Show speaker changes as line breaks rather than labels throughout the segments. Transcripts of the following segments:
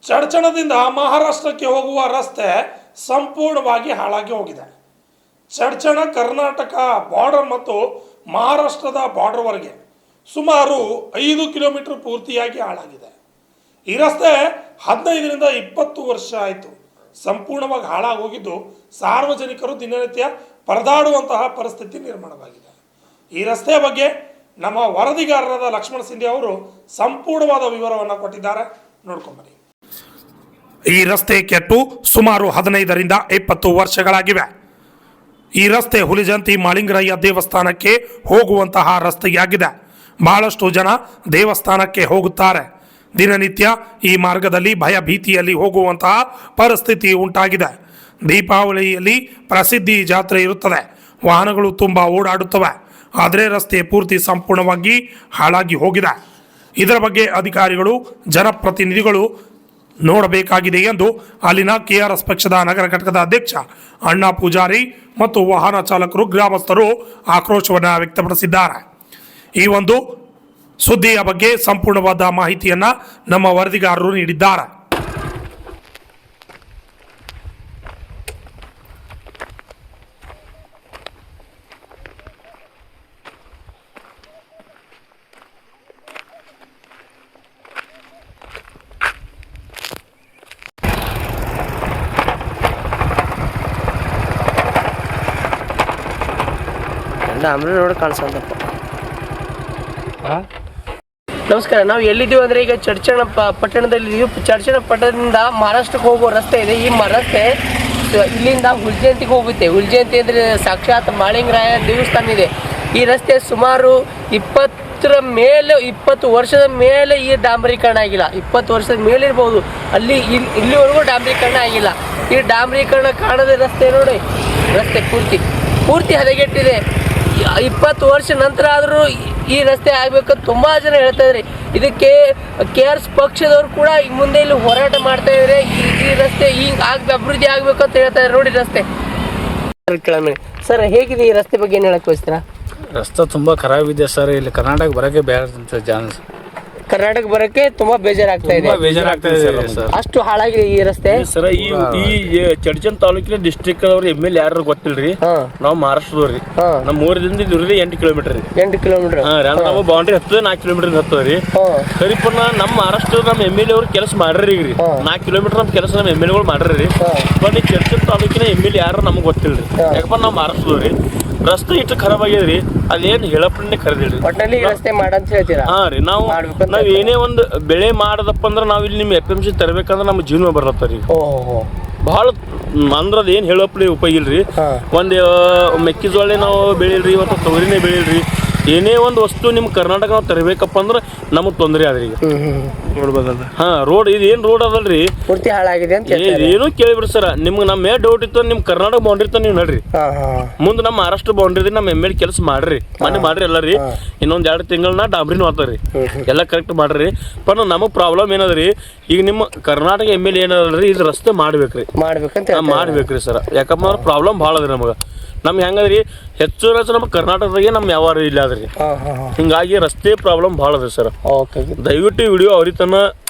ಚಡ್ಚಣದಿಂದ ಮಹಾರಾಷ್ಟ್ರಕ್ಕೆ ಹೋಗುವ ರಸ್ತೆ ಸಂಪೂರ್ಣವಾಗಿ ಹಾಳಾಗಿ ಹೋಗಿದೆ. ಚಡ್ಚಣ ಕರ್ನಾಟಕ ಬಾರ್ಡರ್ ಮತ್ತು ಮಹಾರಾಷ್ಟ್ರದ ಬಾರ್ಡರ್ವರೆಗೆ ಸುಮಾರು 5 ಕಿಲೋಮೀಟರ್ ಪೂರ್ತಿಯಾಗಿ ಹಾಳಾಗಿದೆ. ಈ ರಸ್ತೆ 15ರಿಂದ 20 ವರ್ಷ ಆಯಿತು ಸಂಪೂರ್ಣವಾಗಿ ಹಾಳಾಗೋಗಿದ್ದು ಸಾರ್ವಜನಿಕರು ದಿನನಿತ್ಯ ಪರದಾಡುವಂತಹ ಪರಿಸ್ಥಿತಿ ನಿರ್ಮಾಣವಾಗಿದೆ. ಈ ರಸ್ತೆಯ ಬಗ್ಗೆ ನಮ್ಮ ವರದಿಗಾರರಾದ ಲಕ್ಷ್ಮಣ ಸಿಂಧೆ ಅವರು ಸಂಪೂರ್ಣವಾದ ವಿವರವನ್ನು ಕೊಟ್ಟಿದ್ದಾರೆ, ನೋಡ್ಕೊಂಬನ್ನಿ. ಈ ರಸ್ತೆ ಕೆಟ್ಟು ಸುಮಾರು 15ರಿಂದ 20 ವರ್ಷಗಳಾಗಿವೆ. ಈ ರಸ್ತೆ ಹುಲಿಜಂತಿ ಮಾಳಿಂಗರಾಯ ದೇವಸ್ಥಾನಕ್ಕೆ ಹೋಗುವಂತಹ ರಸ್ತೆಯಾಗಿದೆ. ಬಹಳಷ್ಟು ಜನ ದೇವಸ್ಥಾನಕ್ಕೆ ಹೋಗುತ್ತಾರೆ. ದಿನನಿತ್ಯ ಈ ಮಾರ್ಗದಲ್ಲಿ ಭಯ ಭೀತಿಯಲ್ಲಿ ಹೋಗುವಂತಹ ಪರಿಸ್ಥಿತಿ ಉಂಟಾಗಿದೆ. ದೀಪಾವಳಿಯಲ್ಲಿ ಪ್ರಸಿದ್ಧಿ ಜಾತ್ರೆ ಇರುತ್ತದೆ, ವಾಹನಗಳು ತುಂಬ ಓಡಾಡುತ್ತವೆ. ಆದರೆ ರಸ್ತೆ ಪೂರ್ತಿ ಸಂಪೂರ್ಣವಾಗಿ ಹಾಳಾಗಿ ಹೋಗಿದೆ. ಇದರ ಬಗ್ಗೆ ಅಧಿಕಾರಿಗಳು ಜನಪ್ರತಿನಿಧಿಗಳು ನೋಡಬೇಕಾಗಿದೆ ಎಂದು ಅಲ್ಲಿನ ಕೆಆರ್ಎಸ್ ಪಕ್ಷದ ನಗರ ಘಟಕದ ಅಧ್ಯಕ್ಷ ಅಣ್ಣಾ ಪೂಜಾರಿ ಮತ್ತು ವಾಹನ ಚಾಲಕರು ಗ್ರಾಮಸ್ಥರು ಆಕ್ರೋಶವನ್ನು ವ್ಯಕ್ತಪಡಿಸಿದ್ದಾರೆ. ಈ ಒಂದು ಸುದ್ದಿಯ ಬಗ್ಗೆ ಸಂಪೂರ್ಣವಾದ ಮಾಹಿತಿಯನ್ನು ನಮ್ಮ ವರದಿಗಾರರು ನೀಡಿದ್ದಾರೆ.
ಡಾಂಬ್ರಿ ರೋಡ್ ಕಾಣಿಸೋದಪ್ಪ. ನಮಸ್ಕಾರ, ನಾವು ಎಲ್ಲಿದ್ದೀವಿ ಅಂದರೆ ಈಗ ಚಡ್ಚಣ ಪಟ್ಟಣದಲ್ಲಿದ್ದೀವಿ. ಚಡ್ಚಣ ಪಟ್ಟಣದಿಂದ ಮಹಾರಾಷ್ಟ್ರಕ್ಕೆ ಹೋಗೋ ರಸ್ತೆ ಇದೆ. ಈ ರಸ್ತೆ ಇಲ್ಲಿಂದ ಹುಲ್ಜಯಂತಿಗೆ ಹೋಗುತ್ತೆ. ಹುಲ್ಜಯಂತಿ ಅಂದರೆ ಸಾಕ್ಷಾತ್ ಮಾಳಿಂಗರಾಯ ದೇವಸ್ಥಾನ ಇದೆ. ಈ ರಸ್ತೆ ಸುಮಾರು 20 ವರ್ಷದ ಮೇಲೆ ಈ ಡಾಂಬರೀಕರಣ ಆಗಿಲ್ಲ. 20 ವರ್ಷದ ಮೇಲೆ ಇರ್ಬೋದು, ಇಲ್ಲಿವರೆಗೂ ಡಾಂಬರೀಕರಣ ಆಗಿಲ್ಲ. ಈ ಡಾಂಬರೀಕರಣ ಕಾಣದ ರಸ್ತೆ ನೋಡಿ, ರಸ್ತೆ ಪೂರ್ತಿ ಹದಗೆಟ್ಟಿದೆ. 20 ವರ್ಷ ನಂತರ ಆದರೂ ಈ ರಸ್ತೆ ಆಗ್ಬೇಕಂತ ತುಂಬ ಜನ ಹೇಳ್ತಾ ಇದ್ದಾರೆ. ಇದಕ್ಕೆ ಕೆಆರ್ಎಸ್ ಪಕ್ಷದವರು ಕೂಡ ಮುಂದೆ ಇಲ್ಲಿ ಹೋರಾಟ ಮಾಡ್ತಾ ಇದ್ದಾರೆ. ಈ ರಸ್ತೆ ಈಗ ಅಭಿವೃದ್ಧಿ ಆಗ್ಬೇಕಂತ ಹೇಳ್ತಾ ಇದ್ದಾರೆ. ನೋಡಿ ರಸ್ತೆ ಸರ್, ಹೇಗಿದೆ ಈ ರಸ್ತೆ ಬಗ್ಗೆ ಏನು ಹೇಳಕ್ ಬಯಸ್ತೀರಾ?
ರಸ್ತೆ ತುಂಬ ಖರಾಬ್ ಇದೆ ಸರ್. ಇಲ್ಲಿ ಕರ್ನಾಟಕ ಬರೋಕ್ಕೆ ಬೇಡ ಜಾನ್
ಕರ್ನಾಟಕ ಬರಕ್ಕೆ ತುಂಬಾ ಬೇಜಾರಾಗ್ತಾ ಇದೆ
ಸರ್.
ಅಷ್ಟು ಹಾಳಾಗಿದೆ ಈ ರಸ್ತೆ
ಸರ್. ಈ ಚಡ್ಚನ್ ತಾಲೂಕಿನ ಡಿಸ್ಟ್ರಿಕ್ಟ್ ಅವ್ರ ಎಮ್.ಎಲ್. ಯಾರು ಗೊತ್ತಿಲ್ರಿ. ನಾವು ಮಹಾರಾಷ್ಟ್ರದವ್ರಿ. ನಮ್ಮ ಊರಿಂದ ಇದ್ರಿ 8 ಕಿಲೋಮೀಟರ್ ರೀ.
8 ಕಿಲೋಮೀಟರ್
ನಮ್ಮ ಬೌಂಡ್ರಿ ಹತ್ತದ 4 ಕಿಲೋಮೀಟರ್ ಹತ್ತದ್ರಿ. ಸರಿಪನ್ನ ನಮ್ಮ ಮಹಾರಾಷ್ಟ್ರ ನಮ್ಮ ಎಮ್.ಎಲ್. ಅವ್ರು ಕೆಲಸ ಮಾಡ್ರಿ ಈಗ 4 ಕಿಲೋಮೀಟರ್ ನಮ್ಮ ಕೆಲಸ ನಮ್ಮ ಎಮ್.ಎಲ್. ಗಳು ಮಾಡ್ರಿ. ಬಟ್ ಈ ಚಡ್ಚನ್ ತಾಲೂಕಿನ ಎಮ್.ಎಲ್. ಯಾರು ನಮ್ಗೆ ಗೊತ್ತಿಲ್ರಿ. ಯಾಕಪ್ಪ ನಾವು ಮಹಾರಾಷ್ಟ್ರದವ್ರಿ. ರಸ್ತೆ ಇಷ್ಟು ಖರಾಬ್ ಆಗ್ಯದ್ರಿ, ಅಲ್ಲಿ ಏನ್ ಹೇಳಪ್ಪನೇ ಕರೆದಿಲ್ರಿ.
ಒಟ್ಟಿನಲ್ಲಿ ರಸ್ತೆ ಮಾಡಂತ ಹೇಳ್ತೀರಾ?
ಹಾ ರೀ. ನಾವ್ ಏನೇ ಒಂದು ಬೆಳೆ ಮಾಡದಪ್ಪ ಅಂದ್ರೆ ನಾವ್ ಇಲ್ಲಿ ನಿಮ್ FMC ತರಬೇಕಂದ್ರೆ ನಮ್ಮ ಜೀವನ ಬರ್ಲತ್ತರಿ. ಬಹಳ ಅಂದ್ರದ್ ಏನ್ ಹೇಳಪ್ಪಲಿ ಉಪಯೋಗ ಇಲ್ರಿ. ಒಂದ್ ಮೆಕ್ಕೆಜೋಳ ನಾವು ಬೆಳಿಲ್ರಿ, ಇವತ್ತು ತೊಗರಿನೇ ಬೆಳಿಲ್ರಿ. ಏನೇ ಒಂದು ವಸ್ತು ನಿಮ್ ಕರ್ನಾಟಕ ನಾವು ತರಬೇಕಪ್ಪ ಅಂದ್ರೆ ನಮಗ್ ತೊಂದರೆ ಆದ್ರಿ. ಈಗ ರೋಡ್ ಇದು ಏನ್ ರೋಡ್ ಅದಲ್ರಿ,
ಪೂರ್ತಿ ಹಾಳಾಗಿದೆ ಅಂತ
ಏನು ಕೇಳಿಬಿಡ್ರಿ ಸರ್. ನಿಮ್ಗೆ ನಮ್ಮ ಮೇಲೆ ಡೌಟ್ ಇತ್ತು, ನಿಮ್ ಕರ್ನಾಟಕ ಬೌಂಡ್ರಿ ಇತ್ತು ನೀವು ನೋಡ್ರಿ. ಮುಂದೆ ನಮ್ಮ ಮಹಾರಾಷ್ಟ್ರ ಬೌಂಡ್ರಿ ನಮ್ಮ ಎಮ್.ಎಲ್. ಕೆಲಸ ಮಾಡ್ರಿ, ಮಾಡ್ರಿ ಎಲ್ಲ ರೀ. ಇನ್ನೊಂದ್ 2 ತಿಂಗಳನ್ನ ಡಾಂಬ್ರಿನೂ ಆಗ್ತಾರ್ರಿ, ಎಲ್ಲ ಕರೆಕ್ಟ್ ಮಾಡ್ರಿ. ಪರ್ ನಮಗ್ ಪ್ರಾಬ್ಲಮ್ ಏನದ್ರಿ, ಈಗ ನಿಮ್ಮ ಕರ್ನಾಟಕ ಎಮ್.ಎಲ್. ಏನದ್ರಿ, ಇದು ರಸ್ತೆ ಮಾಡ್ಬೇಕ್ರಿ ಸರ್. ಯಾಕಪ್ಪ ಪ್ರಾಬ್ಲಮ್ ಭಾಳ ಅದ್ರಿ ನಮಗ. ನಮ್ಗೆ ಹೆಂಗದ್ರಿ, ಹೆಚ್ಚು ನಮ್ಮ ಕರ್ನಾಟಕದಾಗೆ ನಮ್ಮ ವ್ಯವಹಾರ ಇಲ್ಲ ಅದ್ರಿ. ಹಿಂಗಾಗಿ ರಸ್ತೆ ಪ್ರಾಬ್ಲಮ್ ಭಾಳ ಅದ್ರಿ ಸರ್. ದಯವಿಟ್ಟು ಈ ವಿಡಿಯೋ ಅವ್ರಿಗೆ ತನ್ನ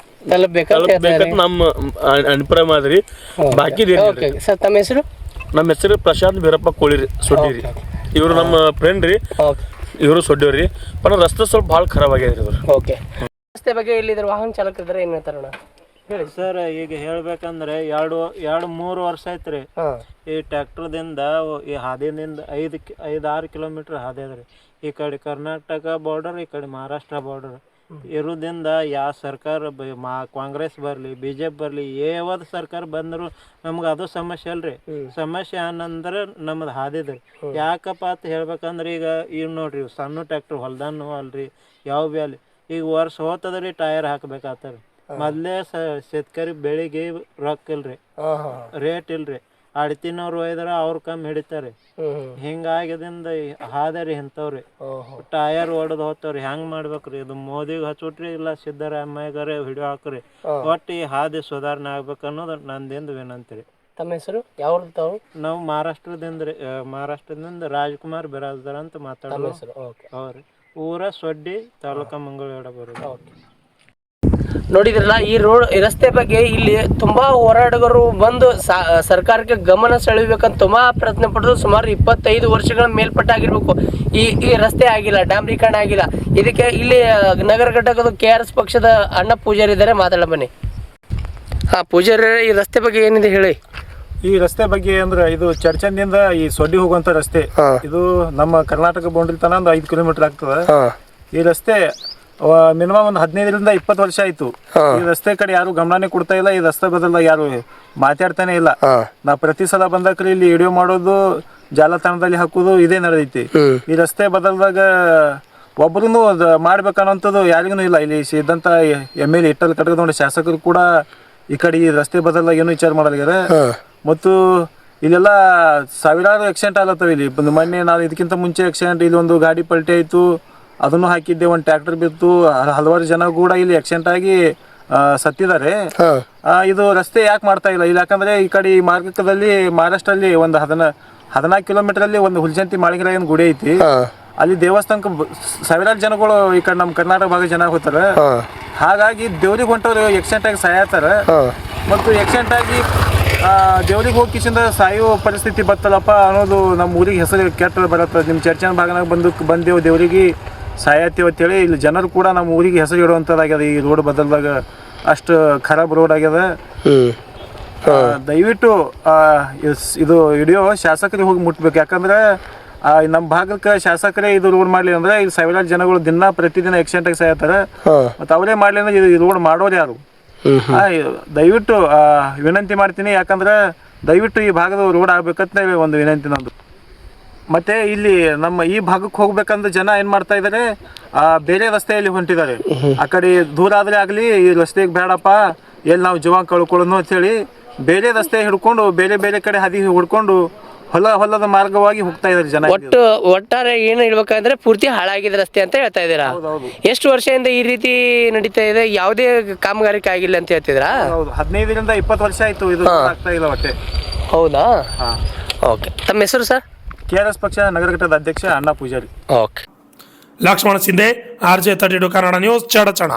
ತಲುಪಬೇಕಂತ ನಮ್ಮ ಅಭಿಪ್ರಾಯ ಮಾದ್ರಿ. ಬಾಕಿ
ಸರ್, ತಮ್ಮ ಹೆಸರು?
ನಮ್ಮ ಹೆಸರು ಪ್ರಶಾಂತ್ ಬೀರಪ್ಪ ಕೋಳಿರಿ, ಸೊಡ್ಡಿರಿ. ಇವರು ನಮ್ಮ ಫ್ರೆಂಡ್ ರೀ, ಇವರು ಸೊಡ್ಡಿವ್ರಿ. ಪರ ರಸ್ತೆ ಸ್ವಲ್ಪ ಭಾಳ ಖರಾಬ್ ಆಗ್ಯದ್ರಿ ಇವ್ರು.
ರಸ್ತೆ ಬಗ್ಗೆ ಇಲ್ಲಿದ್ರ ವಾಹನ ಚಾಲಕರಿದ್ರೆ ಏನ್ ಹೇಳ್ತಾರಣ
ಹೇಳಿ ಸರ್. ಈಗ ಹೇಳ್ಬೇಕಂದ್ರೆ 2-3 ವರ್ಷ ಐತ್ರಿ ಈ ಟ್ರ್ಯಾಕ್ಟರ್ದಿಂದ ಈ ಹಾದಿನಿಂದ 5-6 ಕಿಲೋಮೀಟರ್ ಹಾದಿ ಅದ್ರಿ. ಈ ಕಡೆ ಕರ್ನಾಟಕ ಬಾರ್ಡರ್, ಈ ಕಡೆ ಮಹಾರಾಷ್ಟ್ರ ಬಾರ್ಡರ್ ಇರೋದ್ರಿಂದ ಯಾವ ಸರ್ಕಾರ ಕಾಂಗ್ರೆಸ್ ಬರ್ಲಿ BJP ಬರ್ಲಿ, ಯಾವ್ದು ಸರ್ಕಾರ ಬಂದ್ರು ನಮ್ಗೆ ಅದು ಸಮಸ್ಯೆ ಅಲ್ರಿ. ಸಮಸ್ಯೆ ಏನಂದ್ರೆ ನಮ್ದು ಹಾದಿದ್ರಿ. ಯಾಕಪ್ಪ ಅಂತ ಹೇಳ್ಬೇಕಂದ್ರೆ ಈಗ ನೋಡ್ರಿ, ಸಣ್ಣ ಟ್ರ್ಯಾಕ್ಟರ್ ಹೊಲ್ದಾನು ಅಲ್ರಿ, ಯಾವ ಭೀ ಅಲ್ಲಿ ಈಗ ವರ್ಷ ಹೋತದ್ರಿ ಟೈರ್ ಹಾಕ್ಬೇಕಾಗ್ತಾರ. ಮೊದ್ಲೇ ಶೇತಕರಿ ಬೆಳಿಗ್ಗೆ ರೊಕ್ಕ ಇಲ್ರಿ, ರೇಟ್ ಇಲ್ರಿ. ಅಡ್ತಿನವ್ರು ಒಯ್ದಾರ ಅವ್ರು ಕಮ್ಮಿ ಹಿಡಿತಾರೆ. ಹಿಂಗಾಗಿದಿಂದ ಹಾದರಿ ಇಂಥವ್ರಿ ಟಯರ್ ಹೊಡೆದ್ ಹೋಗ್ತಾವ್ರಿ. ಹೆಂಗ್ ಮಾಡ್ಬೇಕ್ರಿ? ಇದು ಮೋದಿಗೆ ಹಚ್ಬಿಟ್ರಿ, ಇಲ್ಲ ಸಿದ್ದರಾಮಯ್ಯಗಾರೆ ಹಿಡಿಯೋ ಹಾಕ್ರಿ. ಒಟ್ಟು ಈ ಹಾದಿ ಸುಧಾರಣೆ ಆಗ್ಬೇಕು ಅನ್ನೋದು ನಂದಿಂದ ವಿನಂತಿ ರೀ.
ತಮ್ಮ ಹೆಸರು? ಯಾವ ತಾವು?
ನಾವು ಮಹಾರಾಷ್ಟ್ರದಿಂದ ರಾಜ್ಕುಮಾರ್ ಬಿರಾಜ್ದಾರ್ ಅಂತ ಮಾತಾಡೋದು. ಅವ್ರಿ ಊರ ಸೊಡ್ಡಿ, ತಾಲೂಕಾ ಮಂಗಳೂರು ಬರೋದು.
ನೋಡಿದ್ರಲ್ಲ ಈ ರಸ್ತೆ ಬಗ್ಗೆ ಇಲ್ಲಿ ತುಂಬಾ ಹೋರಾಟಗಾರರು ಬಂದು ಸರ್ಕಾರಕ್ಕೆ ಗಮನ ಸೆಳೆಯಬೇಕಂತ ತುಂಬಾ ಪ್ರಯತ್ನ ಪಟ್ಟರು. ಸುಮಾರು 25 ವರ್ಷಗಳ ಮೇಲ್ಪಟ್ಟಾಗಿರ್ಬೇಕು ಈ ರಸ್ತೆ ಆಗಿಲ್ಲ, ಡಾಂಬರೀಕರಣ ಆಗಿಲ್ಲ. ಇದಕ್ಕೆ ಇಲ್ಲಿ ನಗರ ಘಟಕದ KRS ಪಕ್ಷದ ಅಣ್ಣ ಪೂಜಾರಿ ಇದ್ದಾರೆ, ಮಾತಾಡ ಬನ್ನಿ. ಪೂಜಾರಿ, ಈ ರಸ್ತೆ ಬಗ್ಗೆ ಏನಿದೆ ಹೇಳಿ.
ಈ ರಸ್ತೆ ಬಗ್ಗೆ ಅಂದ್ರೆ ಇದು ಚರ್ಚನ್ನಿಂದ ಈ ಸೊಡ್ಡಿ ಹೋಗುವಂತ ರಸ್ತೆ. ಇದು ನಮ್ಮ ಕರ್ನಾಟಕ ಬೌಂಡ್ರಿ ತನ ಒಂದು 5 ಕಿಲೋಮೀಟರ್ ಆಗ್ತದೆ. ಈ ರಸ್ತೆ ಮಿನಿಮಮ್ ಒಂದು 15ರಿಂದ 20 ವರ್ಷ ಆಯ್ತು. ಈ ರಸ್ತೆ ಕಡೆ ಯಾರು ಗಮನನೇ ಕೊಡ್ತಾ ಇಲ್ಲ. ಈ ರಸ್ತೆ ಬದಲ ಯಾರು ಮಾತಾಡ್ತಾನೆ ಇಲ್ಲ. ನಾ ಪ್ರತಿ ಸಲ ಬಂದಕ್ರಿ ಇಲ್ಲಿ ವಿಡಿಯೋ ಮಾಡೋದು, ಜಾಲತಾಣದಲ್ಲಿ ಹಾಕೋದು ಇದೇ ನಡೆದೈತಿ. ಈ ರಸ್ತೆ ಬದಲ್ದಾಗ ಒಬ್ರು ಮಾಡ್ಬೇಕನ್ನೋಂಥದ್ದು ಯಾರಿಗೂ ಇಲ್ಲ. ಇಲ್ಲಿ ಇದ್ದಂತ MLA ಇಟ್ಟಲ್ ಕಟ್ಟದ ಶಾಸಕರು ಕೂಡ ಈ ಕಡೆ ಈ ರಸ್ತೆ ಬದಲಾಗ ಏನು ವಿಚಾರ ಮಾಡಲಾಗ್ಯಾರ. ಮತ್ತು ಇಲ್ಲೆಲ್ಲ ಸಾವಿರಾರು ಆಕ್ಸಿಡೆಂಟ್ ಆಗತ್ತವ. ಇಲ್ಲಿ ಮೊನ್ನೆ ನಾವು ಇದಕ್ಕಿಂತ ಮುಂಚೆ ಆಕ್ಸಿಡೆಂಟ್, ಇಲ್ಲಿ ಒಂದು ಗಾಡಿ ಪಲ್ಟಿ ಆಯ್ತು, ಅದನ್ನು ಹಾಕಿದ್ದೆ, ಒಂದು ಟ್ರ್ಯಾಕ್ಟರ್ ಬಿತ್ತು, ಹಲವಾರು ಜನ ಕೂಡ ಇಲ್ಲಿ ಆಕ್ಸಿಡೆಂಟ್ ಆಗಿ ಸತ್ತಿದ್ದಾರೆ. ಇದು ರಸ್ತೆ ಯಾಕೆ ಮಾಡ್ತಾ ಇಲ್ಲ ಇಲ್ಲಿ? ಯಾಕಂದ್ರೆ ಈ ಕಡೆ ಈ ಮಾರ್ಗದಲ್ಲಿ ಮಹಾರಾಷ್ಟ್ರಲ್ಲಿ ಒಂದು 14 ಕಿಲೋಮೀಟರ್ ಅಲ್ಲಿ ಒಂದು ಹುಲ್ಜಂತಿ ಮಾಳಿಗೆರಾಯನ ಗುಡಿ ಐತಿ. ಅಲ್ಲಿ ದೇವಸ್ಥಾನಕ್ಕೆ ಸಾವಿರಾರು ಜನಗಳು ಈ ಕಡೆ ನಮ್ಮ ಕರ್ನಾಟಕ ಭಾಗ ಜನ ಹೋಗ್ತಾರೆ. ಹಾಗಾಗಿ ದೇವ್ರಿಗೆ ಹೊಂಟವ್ರು ಆಕ್ಸಿಡೆಂಟ್ ಆಗಿ ಸಾಯತ್ತಾರ. ಮತ್ತು ಆಕ್ಸಿಡೆಂಟ್ ಆಗಿ ದೇವ್ರಿಗೆ ಹೋಗಿ ಕಿಸಿಂದ ಸಾಯೋ ಪರಿಸ್ಥಿತಿ ಬರ್ತಲ್ಲಪ್ಪ ಅನ್ನೋದು ನಮ್ಮ ಊರಿಗೆ ಹೆಸರು ಕೆಟ್ಟ ಬರುತ್ತೆ. ನಿಮ್ಮ ಚರ್ಚನ ಭಾಗನಾಗ ಬಂದೇವು ದೇವ್ರಿಗೆ ಸಾಯತ್ತೀವಿ ಅಂತೇಳಿ ಇಲ್ಲಿ ಜನರು ಕೂಡ ನಮ್ಮ ಊರಿಗೆ ಹೆಸರು ಇಡುವಂಥದ್ದಾಗ್ಯದ. ಈ ರೋಡ್ ಬದಲ್ದಾಗ ಅಷ್ಟು ಖರಾಬ್ ರೋಡ್ ಆಗ್ಯದ. ದಯವಿಟ್ಟು ಇದು ವಿಡಿಯೋ ಶಾಸಕರಿಗೆ ಹೋಗಿ ಮುಟ್ಬೇಕು. ಯಾಕಂದ್ರೆ ನಮ್ಮ ಭಾಗಕ್ಕೆ ಶಾಸಕರೇ ಇದು ರೋಡ್ ಮಾಡ್ಲಿ ಅಂದ್ರೆ ಇಲ್ಲಿ ಸಾವಿರಾರು ಜನಗಳು ಪ್ರತಿದಿನ ಆಕ್ಸಿಡೆಂಟ್ ಆಗಿ ಸಾಯ್ತಾರೆ. ಮತ್ತು ಅವರೇ ಮಾಡ್ಲಿ ಅಂದ್ರೆ ಇದು ರೋಡ್ ಮಾಡೋರು ಯಾರು? ದಯವಿಟ್ಟು ವಿನಂತಿ ಮಾಡ್ತೀನಿ. ಯಾಕಂದ್ರೆ ದಯವಿಟ್ಟು ಈ ಭಾಗದ ರೋಡ್ ಆಗ್ಬೇಕಂತ ಒಂದು ವಿನಂತಿ ನಂದು. ಮತ್ತೆ ಇಲ್ಲಿ ನಮ್ಮ ಈ ಭಾಗಕ್ಕೆ ಹೋಗ್ಬೇಕಂದ್ರೆ ಜನ ಏನ್ ಮಾಡ್ತಾ ಇದಾರೆ, ಬೇರೆ ರಸ್ತೆಯಲ್ಲಿ ಹೊಂಟಿದ್ದಾರೆ. ಆ ಕಡೆ ದೂರ ಆದ್ರೆ ಆಗ್ಲಿ ಈ ರಸ್ತೆಗೆ ಬೇಡಪ್ಪ, ಎಲ್ಲಿ ನಾವು ಜೀವ ಕಳ್ಕೊಳ್ಳೋದು ಅಂತೇಳಿ ಬೇರೆ ರಸ್ತೆ ಹಿಡ್ಕೊಂಡು ಬೇರೆ ಬೇರೆ ಕಡೆ ಹಾದಿ ಹುಡ್ಕೊಂಡು ಹೊಲದ ಮಾರ್ಗವಾಗಿ ಹೋಗ್ತಾ ಇದಾರೆ ಜನ.
ಒಟ್ಟಾರೆ ಏನು ಹೇಳ್ಬೇಕಂದ್ರೆ ಪೂರ್ತಿ ಹಾಳಾಗಿದ ರಸ್ತೆ ಅಂತ ಹೇಳ್ತಾ ಇದ್ದೀರಾ. ಎಷ್ಟು ವರ್ಷದಿಂದ ಈ ರೀತಿ ನಡೀತಾ ಇದೆ, ಯಾವುದೇ ಕಾಮಗಾರಿಕೆ ಆಗಿಲ್ಲ ಅಂತ ಹೇಳ್ತಿದ್ರಾ?
15ರಿಂದ 20 ವರ್ಷ ಆಯ್ತು ಇದು ಆಗ್ತಾ ಇಲ್ಲ ಒಟ್ಟೆ.
ಹೌದಾ? ಓಕೆ. ತಮ್ಮ ಹೆಸರು ಸರ್?
KRS ಪಕ್ಷ ನಗರ ಘಟಕದ ಅಧ್ಯಕ್ಷ Anna Pujari.
Okay.
Lakshman Shinde, RJ32 Kannada news, Chadchan.